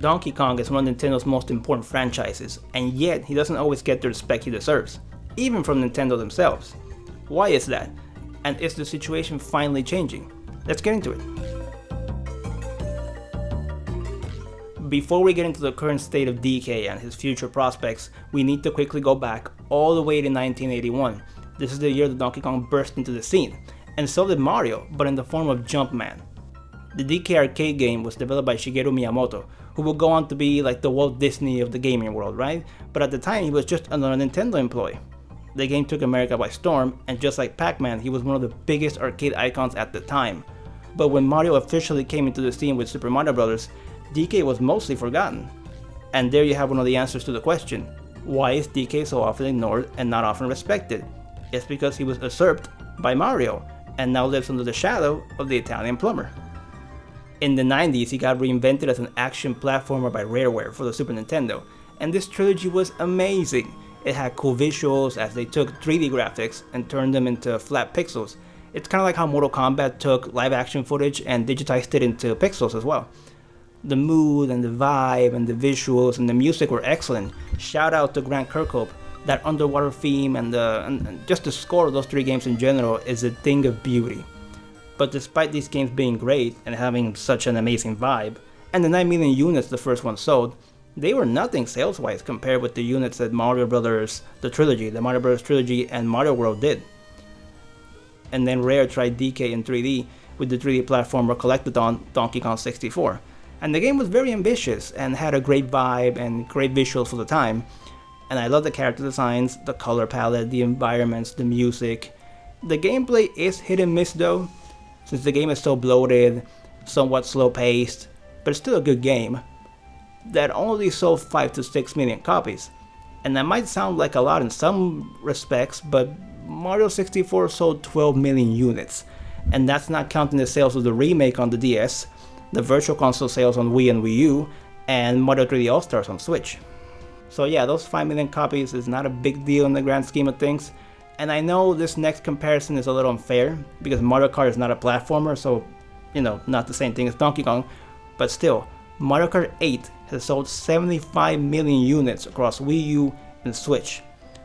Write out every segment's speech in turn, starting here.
Donkey Kong is one of Nintendo's most important franchises, and yet he doesn't always get the respect he deserves, even from Nintendo themselves. Why is that? And is the situation finally changing? Let's get into it. Before we get into the current state of DK and his future prospects, we need to quickly go back all the way to 1981. This is the year that Donkey Kong burst into the scene, and so did Mario, but in the form of Jumpman. The DK arcade game was developed by Shigeru Miyamoto, who would go on to be like the Walt Disney of the gaming world, right? But at the time he was just another Nintendo employee. The game took America by storm, and just like Pac-Man, he was one of the biggest arcade icons at the time. But when Mario officially came into the scene with Super Mario Bros., DK was mostly forgotten. And there you have one of the answers to the question, why is DK so often ignored and not often respected? It's because he was usurped by Mario, and now lives under the shadow of the Italian plumber. In the 90s, he got reinvented as an action platformer by Rareware for the Super Nintendo, and this trilogy was amazing. It had cool visuals as they took 3D graphics and turned them into flat pixels. It's kind of like how Mortal Kombat took live action footage and digitized it into pixels as well. The mood and the vibe and the visuals and the music were excellent. Shout out to Grant Kirkhope. That underwater theme and just the score of those three games in general is a thing of beauty. But despite these games being great and having such an amazing vibe, and the 9 million units the first one sold, they were nothing sales-wise compared with the units that Mario Bros. The Mario Bros. Trilogy and Mario World did. And then Rare tried DK in 3D with the 3D platformer Collectathon Donkey Kong 64. And the game was very ambitious and had a great vibe and great visuals for the time. And I love the character designs, the color palette, the environments, the music. The gameplay is hit and miss though, since the game is so bloated, somewhat slow paced, but it's still a good game. That only sold 5 to 6 million copies. And that might sound like a lot in some respects, but Mario 64 sold 12 million units. And that's not counting the sales of the remake on the DS, the Virtual Console sales on Wii and Wii U, and Mario 3D All-Stars on Switch. So yeah, those 5 million copies is not a big deal in the grand scheme of things. And I know this next comparison is a little unfair, because Mario Kart is not a platformer, so, not the same thing as Donkey Kong. But still, Mario Kart 8 has sold 75 million units across Wii U and Switch.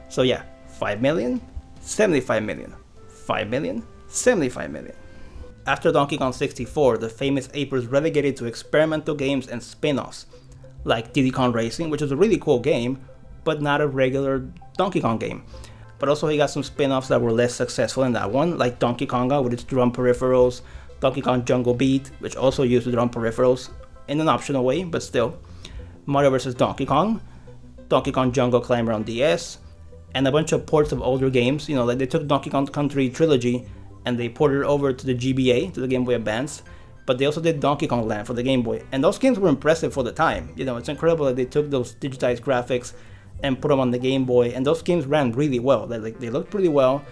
So yeah, 5 million, 75 million, 5 million, 75 million. After Donkey Kong 64, the famous ape was relegated to experimental games and spin-offs, like Diddy Kong Racing, which is a really cool game, but not a regular Donkey Kong game. But also he got some spin-offs that were less successful in that one, like Donkey Konga with its drum peripherals, Donkey Kong Jungle Beat, which also used the drum peripherals in an optional way, but still. Mario vs. Donkey Kong, Donkey Kong Jungle Climber on DS, and a bunch of ports of older games, like they took Donkey Kong Country Trilogy and they ported it over to the GBA, to the Game Boy Advance, but they also did Donkey Kong Land for the Game Boy, and those games were impressive for the time. It's incredible that they took those digitized graphics and put them on the Game Boy, and those games ran really well. They looked pretty well,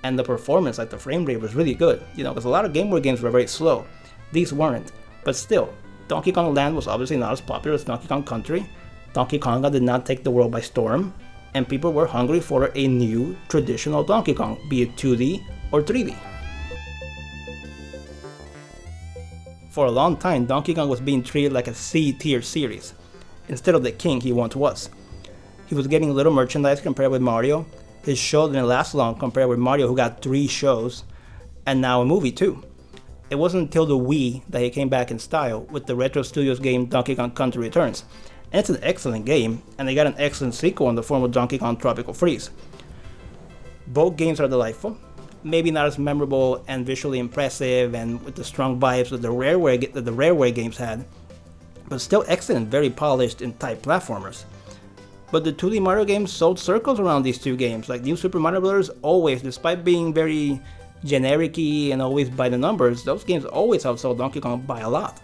and the performance, like the frame rate, was really good. Because a lot of Game Boy games were very slow. These weren't, but still, Donkey Kong Land was obviously not as popular as Donkey Kong Country. Donkey Konga did not take the world by storm, and people were hungry for a new, traditional Donkey Kong, be it 2D or 3D. For a long time, Donkey Kong was being treated like a C-tier series, instead of the king he once was. He was getting little merchandise compared with Mario, his show didn't last long compared with Mario, who got 3 shows, and now a movie too. It wasn't until the Wii that he came back in style with the Retro Studios game Donkey Kong Country Returns, and it's an excellent game, and they got an excellent sequel in the form of Donkey Kong Tropical Freeze. Both games are delightful, maybe not as memorable and visually impressive and with the strong vibes that the Rareware games had, but still excellent, very polished and tight platformers. But the 2D Mario games sold circles around these two games, like New Super Mario Bros. Always, despite being very generic-y and always by the numbers, those games always outsold Donkey Kong by a lot.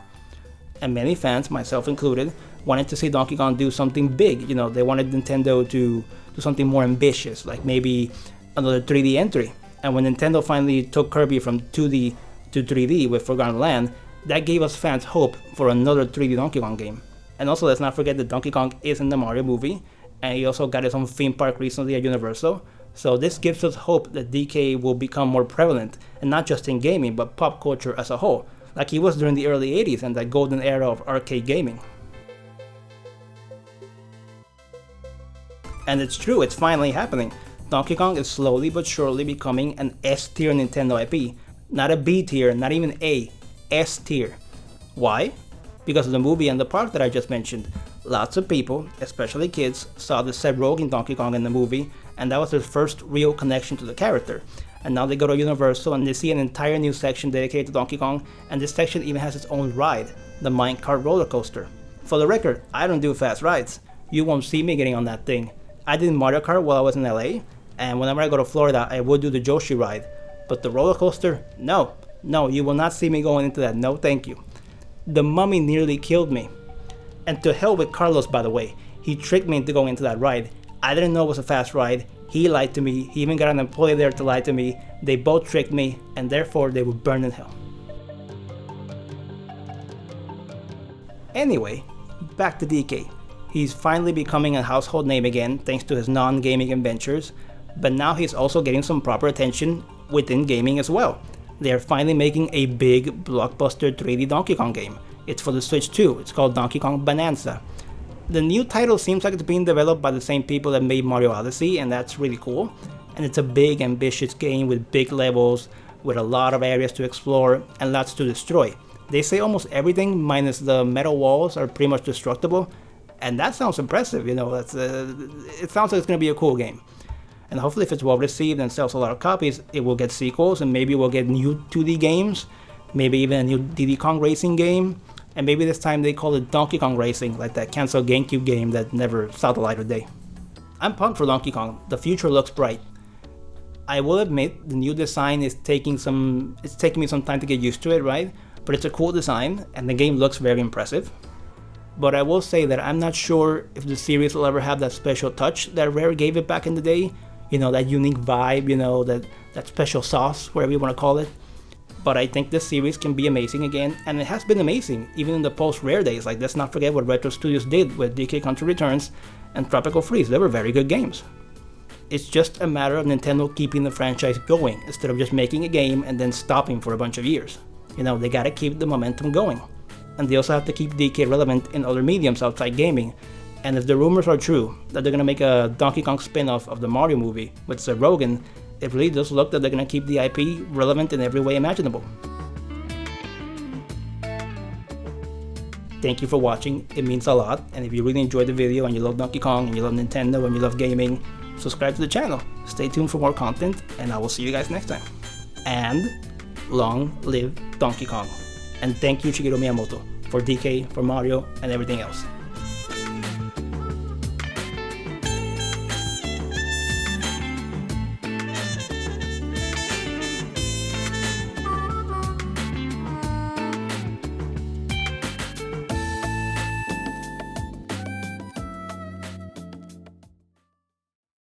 And many fans, myself included, wanted to see Donkey Kong do something big. They wanted Nintendo to do something more ambitious, like maybe another 3D entry. And when Nintendo finally took Kirby from 2D to 3D with Forgotten Land, that gave us fans hope for another 3D Donkey Kong game. And also, let's not forget that Donkey Kong is in the Mario movie, and he also got his own theme park recently at Universal. So this gives us hope that DK will become more prevalent, and not just in gaming, but pop culture as a whole, like he was during the early 80s and that golden era of arcade gaming. And it's true, it's finally happening. Donkey Kong is slowly but surely becoming an S-tier Nintendo IP. Not a B tier, not even A, S tier. Why? Because of the movie and the park that I just mentioned. Lots of people, especially kids, saw the Seth Rogen Donkey Kong in the movie, and that was their first real connection to the character. And now they go to Universal and they see an entire new section dedicated to Donkey Kong, and this section even has its own ride, the minecart roller coaster. For the record, I don't do fast rides. You won't see me getting on that thing. I did Mario Kart while I was in LA, and whenever I go to Florida, I would do the Joshi ride. But the roller coaster, no, you will not see me going into that, no thank you. The Mummy nearly killed me. And to hell with Carlos, by the way. He tricked me into going into that ride. I didn't know it was a fast ride. He lied to me. He even got an employee there to lie to me. They both tricked me, and therefore they would burn in hell. Anyway, back to DK. He's finally becoming a household name again thanks to his non-gaming adventures, but now he's also getting some proper attention within gaming as well. They are finally making a big blockbuster 3D Donkey Kong game. It's for the Switch too. It's called Donkey Kong Bananza. The new title seems like it's being developed by the same people that made Mario Odyssey, and that's really cool. And it's a big, ambitious game with big levels, with a lot of areas to explore, and lots to destroy. They say almost everything, minus the metal walls, are pretty much destructible, and that sounds impressive, it sounds like it's going to be a cool game. And hopefully if it's well received and sells a lot of copies, it will get sequels, and maybe we'll get new 2D games, maybe even a new Diddy Kong Racing game, and maybe this time they call it Donkey Kong Racing, like that canceled GameCube game that never saw the light of day. I'm pumped for Donkey Kong. The future looks bright. I will admit the new design is taking me some time to get used to it, right? But it's a cool design and the game looks very impressive. But I will say that I'm not sure if the series will ever have that special touch that Rare gave it back in the day. That unique vibe, that special sauce, whatever you want to call it. But I think this series can be amazing again, and it has been amazing, even in the post-Rare days. Like, let's not forget what Retro Studios did with DK Country Returns and Tropical Freeze. They were very good games. It's just a matter of Nintendo keeping the franchise going, instead of just making a game and then stopping for a bunch of years. They gotta keep the momentum going. And they also have to keep DK relevant in other mediums outside gaming. And if the rumors are true, that they're gonna make a Donkey Kong spin-off of the Mario movie with Seth Rogen, it really does look that they're going to keep the IP relevant in every way imaginable. Thank you for watching, it means a lot, and if you really enjoyed the video and you love Donkey Kong and you love Nintendo and you love gaming, subscribe to the channel. Stay tuned for more content, and I will see you guys next time. And long live Donkey Kong. And thank you Shigeru Miyamoto for DK, for Mario, and everything else.